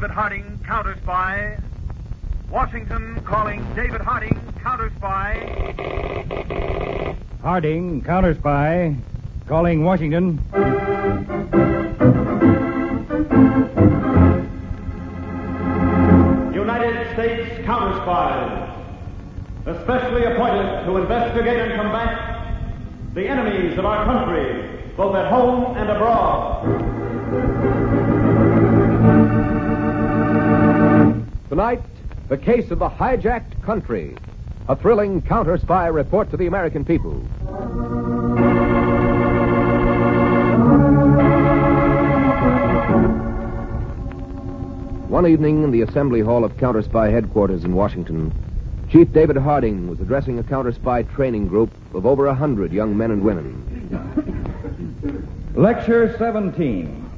David Harding Counterspy. Washington calling David Harding Counterspy. Harding Counterspy calling Washington. United States Counterspies, especially appointed to investigate and combat the enemies of our country, both at home and abroad. Tonight, the case of the hijacked country. A thrilling counter-spy report to the American people. One evening in the Assembly Hall of Counterspy headquarters in Washington, Chief David Harding was addressing a counterspy training group of over 100 young men and women. Lecture 17.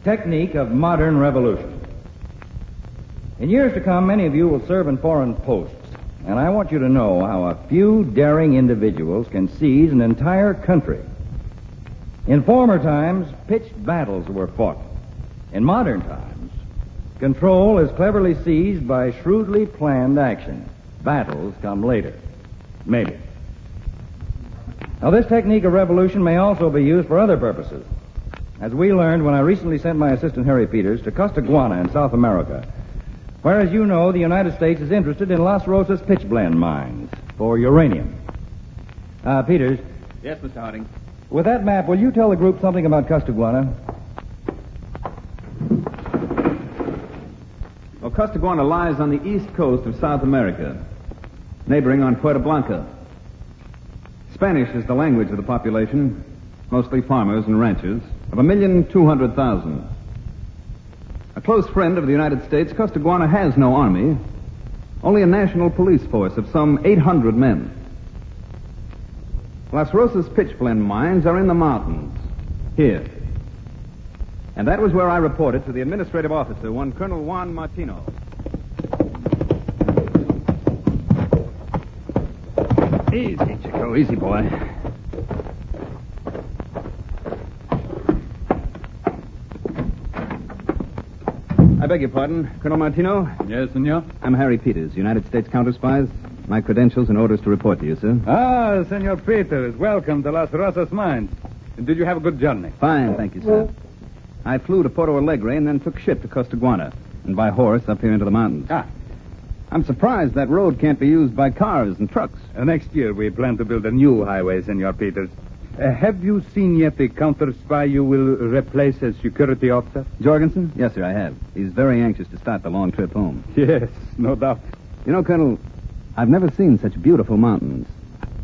Technique of Modern Revolution. In years to come, many of you will serve in foreign posts, and I want you to know how a few daring individuals can seize an entire country. In former times, pitched battles were fought. In modern times, control is cleverly seized by shrewdly planned action. Battles come later. Maybe. Now, this technique of revolution may also be used for other purposes. As we learned when I recently sent my assistant, Harry Peters, to Costaguana in South America, where, as you know, the United States is interested in Las Rosas pitchblende mines for uranium. Peters. Yes, Mr. Harding. With that map, will you tell the group something about Costaguana? Well, Costaguana lies on the east coast of South America, neighboring on Puerto Blanca. Spanish is the language of the population, mostly farmers and ranchers, of 1,200,000. A close friend of the United States, Costaguana has no army, only a national police force of some 800 men. Las Rosas pitchblende mines are in the mountains, here. And that was where I reported to the administrative officer, one Colonel Juan Martino. Easy, Chico. Easy, boy. I beg your pardon, Colonel Martino? Yes, senor? I'm Harry Peters, United States Counterspies. My credentials and orders to report to you, sir. Ah, Senor Peters. Welcome to Las Rosas Mines. Did you have a good journey? Fine, thank you, sir. I flew to Porto Alegre and then took ship to Costaguana, and by horse up here into the mountains. Ah. I'm surprised that road can't be used by cars and trucks. Next year we plan to build a new highway, Senor Peters. Have you seen yet the counter-spy you will replace as security officer? Jorgensen? Yes, sir, I have. He's very anxious to start the long trip home. Yes, no doubt. You know, Colonel, I've never seen such beautiful mountains.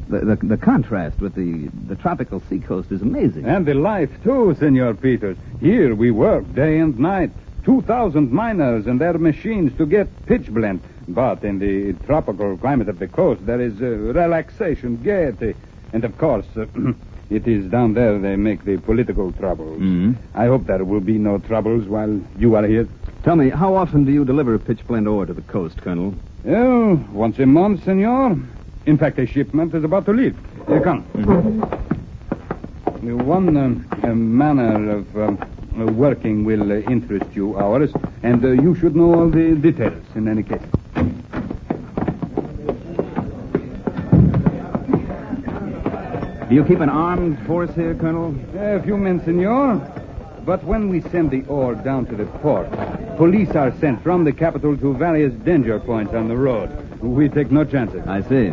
The contrast with the tropical seacoast is amazing. And the life, too, Senor Peters. Here we work day and night. 2,000 miners and their machines to get pitchblende. But in the tropical climate of the coast, there is relaxation, gaiety. And, of course, it is down there they make the political troubles. Mm-hmm. I hope there will be no troubles while you are here. Tell me, how often do you deliver pitchblende ore to the coast, Colonel? Oh, once a month, senor. In fact, a shipment is about to leave. Here, come. Mm-hmm. One manner of working will interest you, ours, and you should know all the details in any case. Do you keep an armed force here, Colonel? A few men, senor. But when we send the ore down to the port, police are sent from the capital to various danger points on the road. We take no chances. I see.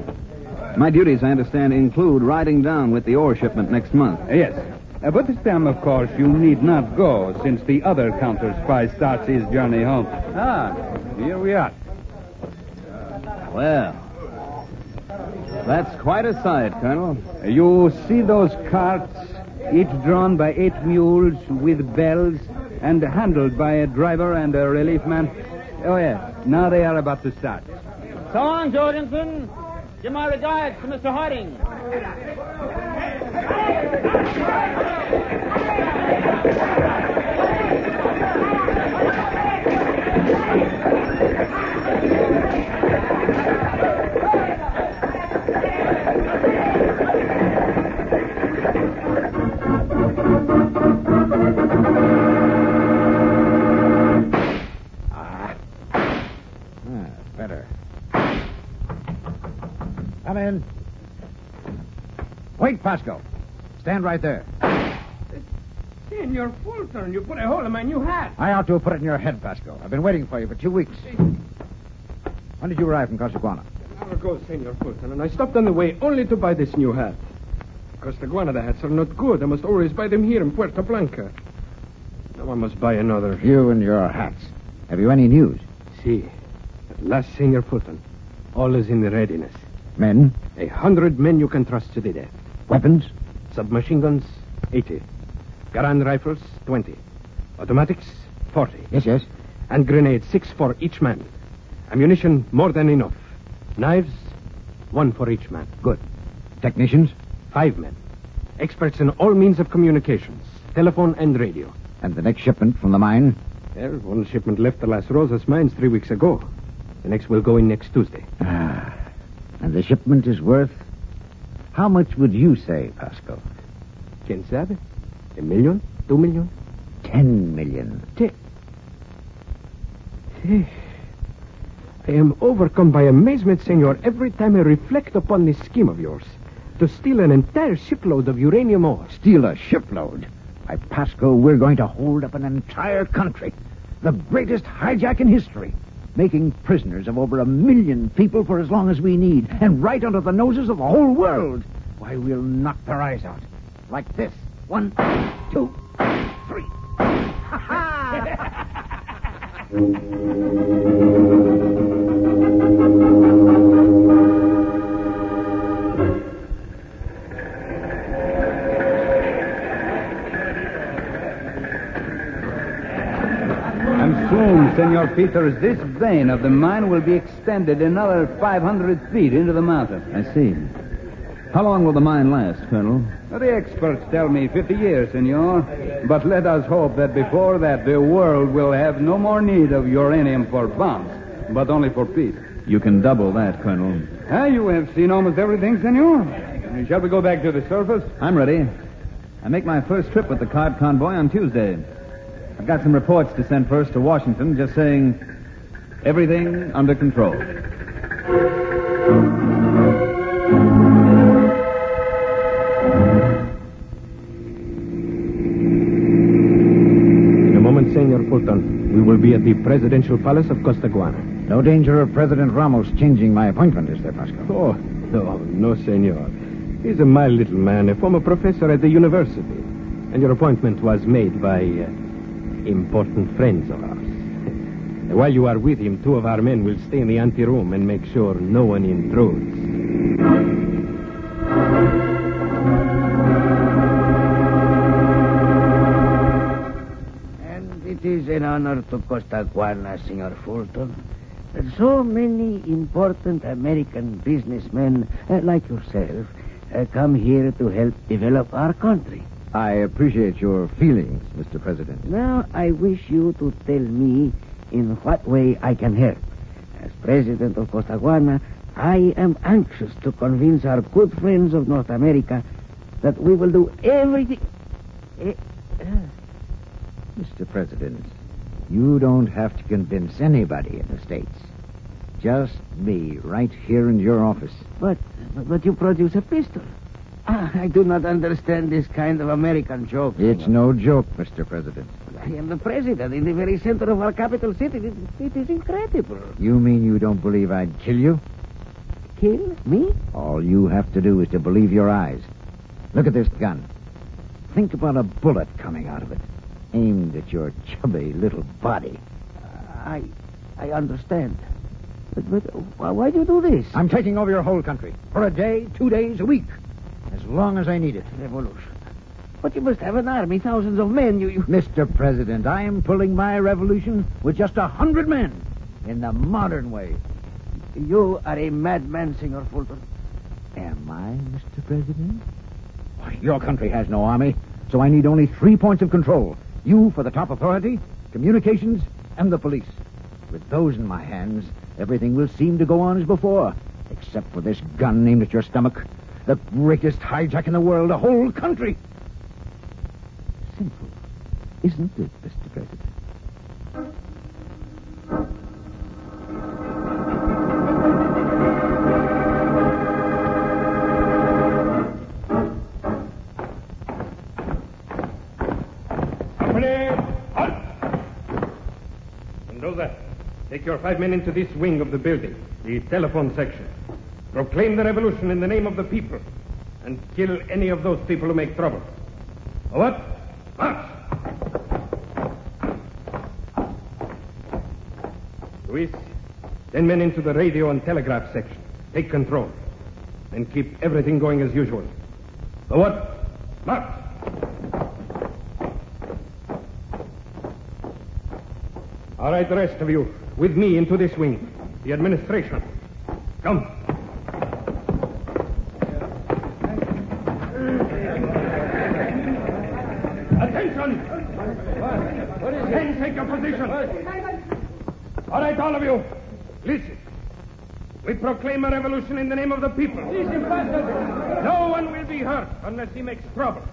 My duties, I understand, include riding down with the ore shipment next month. Yes. But this time, of course, you need not go, since the other counter-spy starts his journey home. Ah, here we are. Well, that's quite a sight, Colonel. You see those carts, each drawn by 8 mules with bells and handled by a driver and a relief man? Oh, yes. Now they are about to start. So long, Jorgensen. Give my regards to Mr. Harding. Better. Come in. Wait, Pasco. Stand right there. Senor Fulton, you put a hole in my new hat. I ought to have put it in your head, Pasco. I've been waiting for you for 2 weeks. When did you arrive from Costaguana? An hour ago, Senor Fulton, and I stopped on the way only to buy this new hat. Costaguana, the hats are not good. I must always buy them here in Puerto Blanca. Now I must buy another. You and your hats. Have you any news? See, at last, Senor Fulton, all is in readiness. Men? 100 men you can trust to the death. Weapons? Submachine guns, 80. Garand rifles, 20. Automatics, 40. Yes. And grenades, 6 for each man. Ammunition, more than enough. Knives, 1 for each man. Good. Technicians? 5 men. Experts in all means of communications, telephone and radio. And the next shipment from the mine? Well, one shipment left the Las Rosas mines 3 weeks ago. The next will go in next Tuesday. And the shipment is worth... How much would you say, Pasco? Quien sabe? $1 million? $2 million? 10 million. I am overcome by amazement, senor, every time I reflect upon this scheme of yours. To steal an entire shipload of uranium ore. Steal a shipload? By Pasco, we're going to hold up an entire country. The greatest hijack in history. Making prisoners of over 1 million people for as long as we need. And right under the noses of the whole world. Why, we'll knock their eyes out. Like this. 1, 2, 3. And soon, Senor Peters, this vein of the mine will be extended another 500 feet into the mountain. I see. How long will the mine last, Colonel? The experts tell me 50 years, Senor. But let us hope that before that the world will have no more need of uranium for bombs, but only for peace. You can double that, Colonel. You have seen almost everything, Senor. Shall we go back to the surface? I'm ready. I make my first trip with the card convoy on Tuesday. I've got some reports to send first to Washington, just saying everything under control. Senor Fulton, we will be at the presidential palace of Costaguana. No danger of President Ramos changing my appointment, is there, Pasco? Oh, no, senor. He's a mild little man, a former professor at the university. And your appointment was made by important friends of ours. While you are with him, 2 of our men will stay in the anteroom and make sure no one intrudes. It is an honor to Costaguana, Senor Fulton. So many important American businessmen like yourself come here to help develop our country. I appreciate your feelings, Mr. President. Now, I wish you to tell me in what way I can help. As president of Costaguana, I am anxious to convince our good friends of North America that we will do everything... Mr. President, you don't have to convince anybody in the States. Just me, right here in your office. But you produce a pistol. I do not understand this kind of American joke. It's no joke, Mr. President. I am the president in the very center of our capital city. It is incredible. You mean you don't believe I'd kill you? Kill me? All you have to do is to believe your eyes. Look at this gun. Think about a bullet coming out of it. Aimed at your chubby little body. I understand. But why do you do this? I'm taking over your whole country. For a day, 2 days, a week. As long as I need it. Revolution. But you must have an army, thousands of men. You... Mr. President, I am pulling my revolution with just 100 men. In the modern way. You are a madman, Senor Fulton. Am I, Mr. President? Why, your country has no army, so I need only 3 points of control. You for the top authority, communications, and the police. With those in my hands, everything will seem to go on as before, except for this gun aimed at your stomach. The greatest hijack in the world, a whole country. Simple, isn't it, Mr. President? your 5 men into this wing of the building, the telephone section. Proclaim the revolution in the name of the people, and kill any of those people who make trouble. What? March! Luis, 10 men into the radio and telegraph section. Take control. And keep everything going as usual. What? March! All right, the rest of you, with me into this wing. The administration. Come. Attention! What is it? Take your position. All right, all of you, listen. We proclaim a revolution in the name of the people. No one will be hurt unless he makes trouble.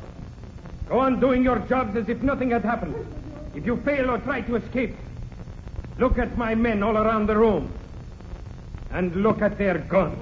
Go on doing your jobs as if nothing had happened. If you fail or try to escape, look at my men all around the room. And look at their guns.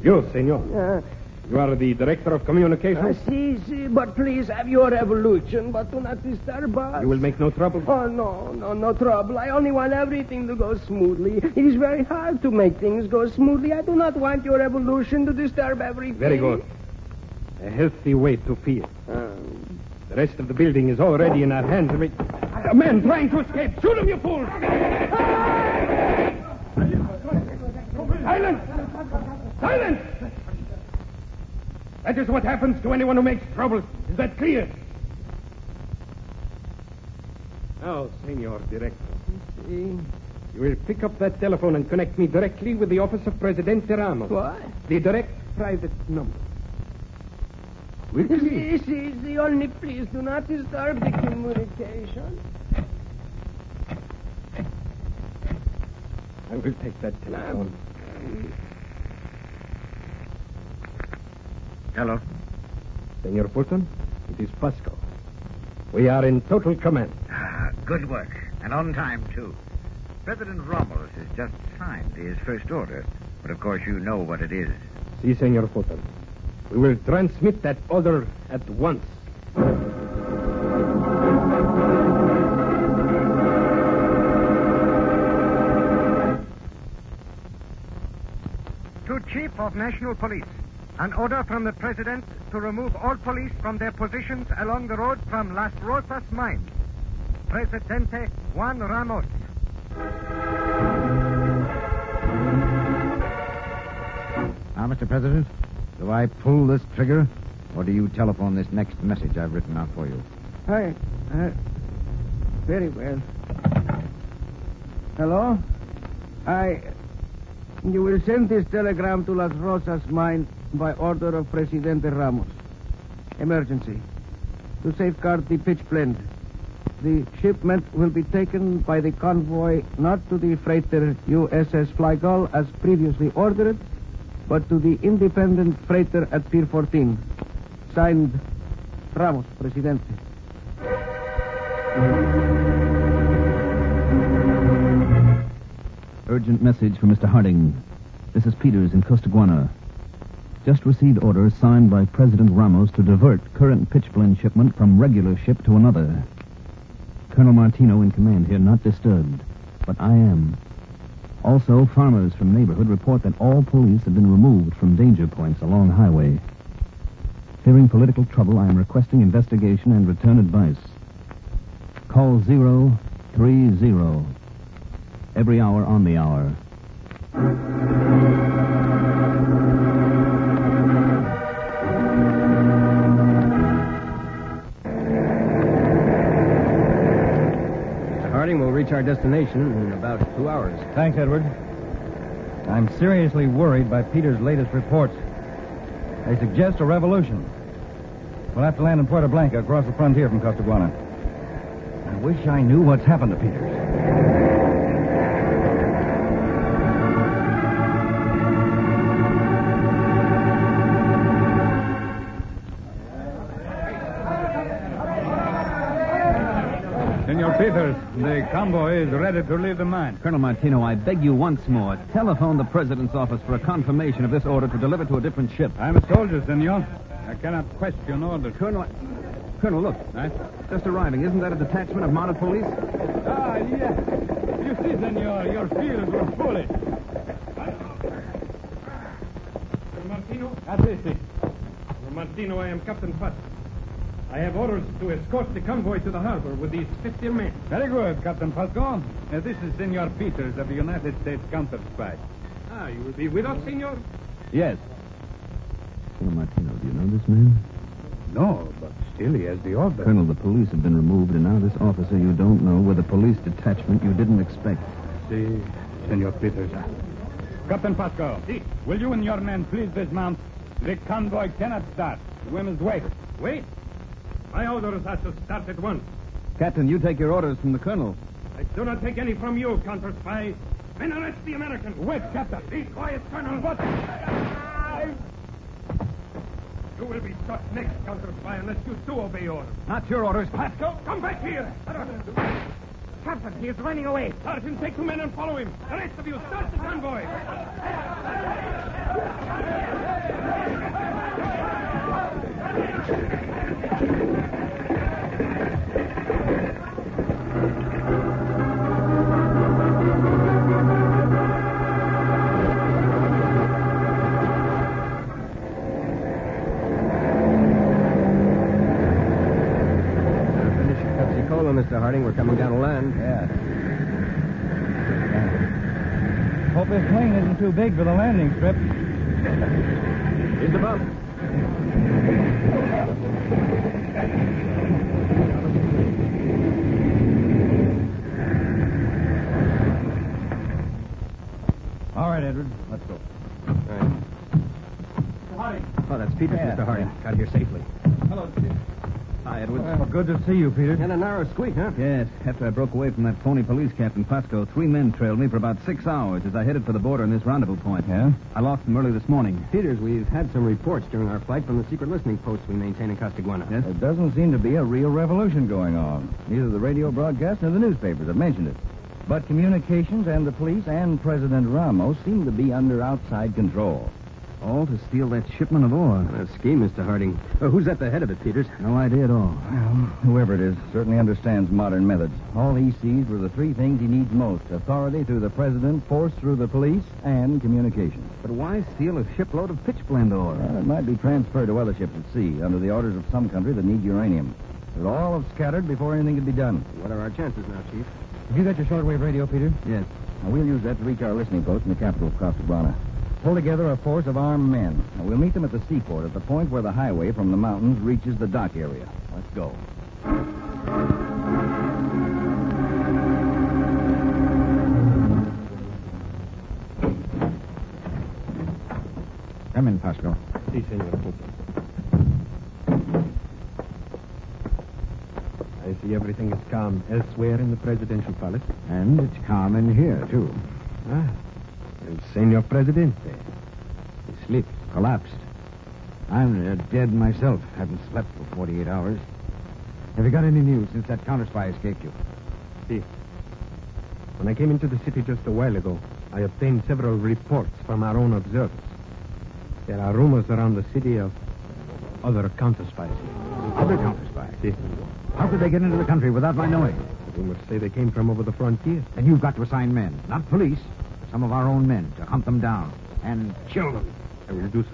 You, senor. You are the director of communications? Si, but please have your revolution, but do not disturb us. You will make no trouble? Oh, no trouble. I only want everything to go smoothly. It is very hard to make things go smoothly. I do not want your revolution to disturb everything. Very good. A healthy way to feel. The rest of the building is already in our hands. A man trying to escape. Shoot him, you fools! Silence! Silence! That is what happens to anyone who makes trouble. Is that clear? Now, Senor Director, you will pick up that telephone and connect me directly with the office of Presidente Ramos. What? The direct private number. Quickly. Si, only please do not disturb the communication. I will take that telephone. Hello. Senor Fulton, it is Pasco. We are in total command. Good work. And on time, too. President Ramos has just signed his first order. But, of course, you know what it is. Si, Senor Fulton. We will transmit that order at once. To Chief of National Police. An order from the President to remove all police from their positions along the road from Las Rosas mine. Presidente Juan Ramos. Now, Mr. President, do I pull this trigger, or do you telephone this next message I've written out for you? Very well. Hello? You will send this telegram to Las Rosas mine by order of Presidente Ramos. Emergency. To safeguard the pitch blende. The shipment will be taken by the convoy not to the freighter USS Flygull as previously ordered, but to the independent freighter at Pier 14. Signed, Ramos, Presidente. Urgent message for Mr. Harding. This is Peters in Costaguana. Just received orders signed by President Ramos to divert current pitchblende shipment from regular ship to another. Colonel Martino in command here, not disturbed, but I am. Also, farmers from neighborhood report that all police have been removed from danger points along highway. Fearing political trouble, I am requesting investigation and return advice. Call 030. Every hour on the hour. Harding will reach our destination in about 2 hours. Thanks, Edward. I'm seriously worried by Peter's latest reports. They suggest a revolution. We'll have to land in Puerto Blanca across the frontier from Costaguana. I wish I knew what's happened to Peters. Senor Peters, the convoy is ready to leave the mine. Colonel Martino, I beg you once more, telephone the President's office for a confirmation of this order to deliver to a different ship. I'm a soldier, senor. I cannot question orders. Colonel... Colonel, look. Just arriving. Isn't that a detachment of mounted police? Ah, yes. You see, senor, your fears were foolish. Martino? That's it. Martino, I am Captain Putt. I have orders to escort the convoy to the harbor with these 50 men. Very good, Captain Pasco. This is Senor Peters of the United States Counterspy. Ah, you will be with us, senor? Yes. Senor Martino, do you know this man? No, but still he has the order. Colonel, the police have been removed, and now this officer you don't know with a police detachment you didn't expect. Si, Senor Peters. Captain Pasco, will you and your men please dismount? The convoy cannot start. We must wait. Wait? My orders are to start at once. Captain, you take your orders from the colonel. I do not take any from you, counter-spy. Men, arrest the American. Wait, Captain. Be quiet, Colonel. What? You will be shot next, counter-spy, unless you do obey orders. Not your orders, Pasco, come back here. Captain, he is running away. Sergeant, take 2 men and follow him. The rest of you, start the convoy. Mr. Harding, we're coming down to land. Yeah. Hope this plane isn't too big for the landing strip. Here's the bump. All right, Edward. Let's go. All right. Mr. Harding. Oh, that's Peters, Yeah. Mr. Harding. Got here safely. Hello, Steve. Hi, Edward. Well, good to see you, Peter. And a narrow squeak, huh? Yes, after I broke away from that phony police captain, Pasco, 3 men trailed me for about 6 hours as I headed for the border in this rendezvous point. Yeah? I lost them early this morning. Peters, we've had some reports during our flight from the secret listening posts we maintain in Costaguana. Yes? There doesn't seem to be a real revolution going on. Neither the radio broadcast nor the newspapers have mentioned it. But communications and the police and President Ramos seem to be under outside control. All to steal that shipment of ore. A scheme, Mr. Harding. Who's at the head of it, Peters? No idea at all. Well, whoever it is certainly understands modern methods. All he sees were the 3 things he needs most: authority through the president, force through the police, and communications. But why steal a shipload of pitch blende ore? Well, it might be transferred to other ships at sea under the orders of some country that need uranium. They'll all have scattered before anything can be done. What are our chances now, Chief? Have you got your shortwave radio, Peter? Yes. Now, we'll use that to reach our listening post in the capital of Costaguana. Pull together a force of armed men. And we'll meet them at the seaport at the point where the highway from the mountains reaches the dock area. Let's go. Come in, Pasco. Si, senor. I see everything is calm elsewhere in the presidential palace. And it's calm in here, too. Ah, el Senor Presidente. He sleeps. Collapsed. I'm dead myself. Haven't slept for 48 hours. Have you got any news since that counterspy escaped you? Si. When I came into the city just a while ago, I obtained several reports from our own observers. There are rumors around the city of other counterspies. Other counterspies? Si. How could they get into the country without my knowing? The rumors say they came from over the frontier. And you've got to assign men, not police, but some of our own men, to hunt them down and kill them. I will do so.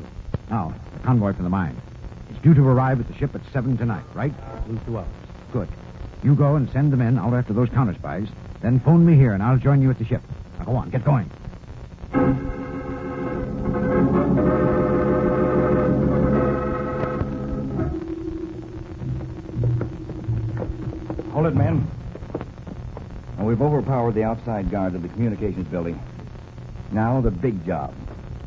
Now, the convoy from the mine. It's due to arrive at the ship at 7 tonight, right? In 2 hours. Good. You go and send the men out after those counterspies, then phone me here and I'll join you at the ship. Now go on, get going. Hold it, men. Now, we've overpowered the outside guard of the communications building. Now, the big job.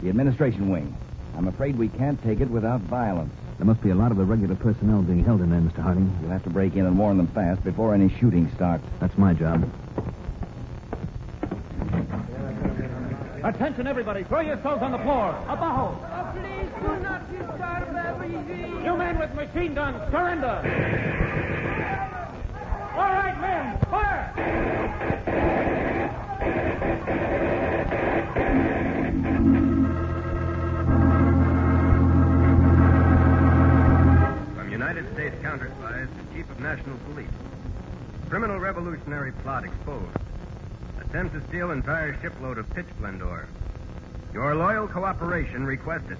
The administration wing. I'm afraid we can't take it without violence. There must be a lot of the regular personnel being held in there, Mr. Harding. We'll have to break in and warn them fast before any shooting starts. That's my job. Attention, everybody. Throw yourselves on the floor. A bow. Please do not disturb everything. You men with machine guns, surrender. All right, men, fire. From United States Counterspies, National Police. Criminal revolutionary plot exposed. Attempt to steal entire shipload of pitchblende ore. Your loyal cooperation requested.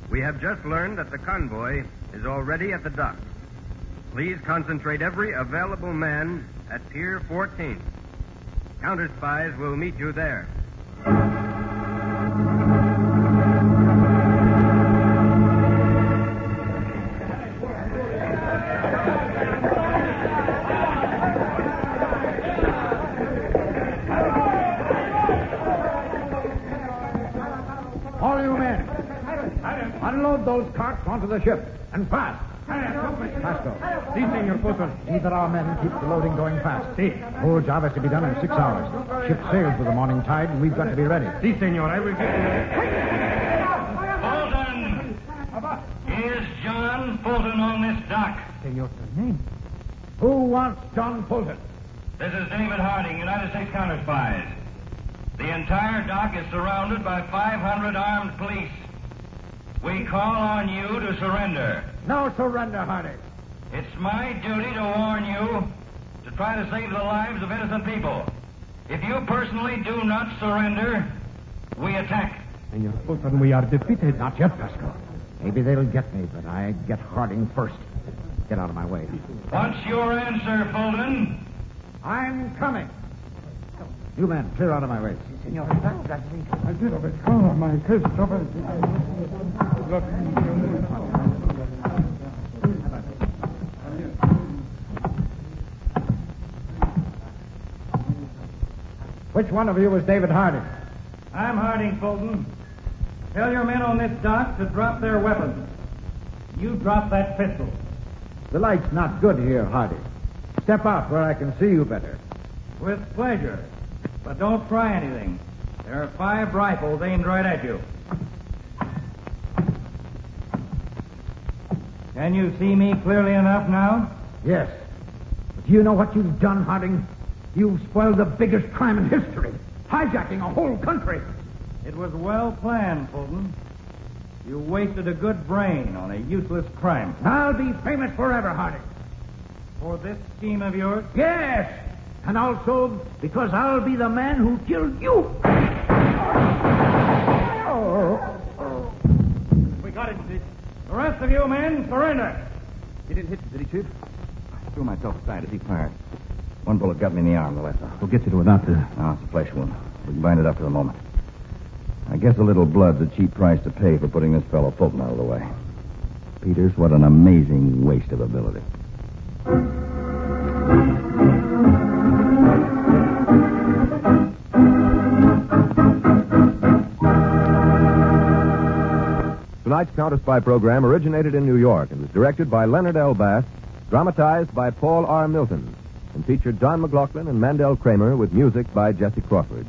We have just learned that the convoy is already at the dock. Please concentrate every available man at Pier 14. Counterspies will meet you there. All you men, unload those carts onto the ship, and fast. Pasco. Si, Senor Puto. These are our men. Keep the loading going fast. Si. Whole job has to be done in 6 hours. Ship sails with the morning tide, and we've got to be ready. Si, Senor. I will get... Fulton! Is John Fulton on this dock? Senor, the name. Who wants John Fulton? This is David Harding, United States Counterspies. The entire dock is surrounded by 500 armed police. We call on you to surrender. No surrender, Harding. It's my duty to warn you to try to save the lives of innocent people. If you personally do not surrender, we attack. Senor Fulton, we are defeated. Not yet, Pasco. Maybe they'll get me, but I get Harding first. Get out of my way. What's your answer, Fulton? I'm coming. You men, clear out of my way. Senor, I did of it. Oh, my case, Look. Which one of you is David Harding? I'm Harding, Fulton. Tell your men on this dock to drop their weapons. You drop that pistol. The light's not good here, Harding. Step out where I can see you better. With pleasure. But don't try anything. There are 5 rifles aimed right at you. Can you see me clearly enough now? Yes. But do you know what you've done, Harding? You've spoiled the biggest crime in history. Hijacking a whole country. It was well planned, Fulton. You wasted a good brain on a useless crime. I'll be famous forever, Harding. For this scheme of yours? Yes. And also because I'll be the man who killed you. We got it, Chief. The rest of you men, surrender. He didn't hit you, did he, Chief? I threw myself aside as he fired. One bullet got me in the arm, the left arm. We'll get you to a doctor. No, it's a flesh wound. We can bind it up for the moment. I guess a little blood's a cheap price to pay for putting this fellow Fulton out of the way. Peters, what an amazing waste of ability. Tonight's Counterspy program originated in New York and was directed by Leonard L. Bass, dramatized by Paul R. Milton, and featured Don McLaughlin and Mandel Kramer with music by Jesse Crawford.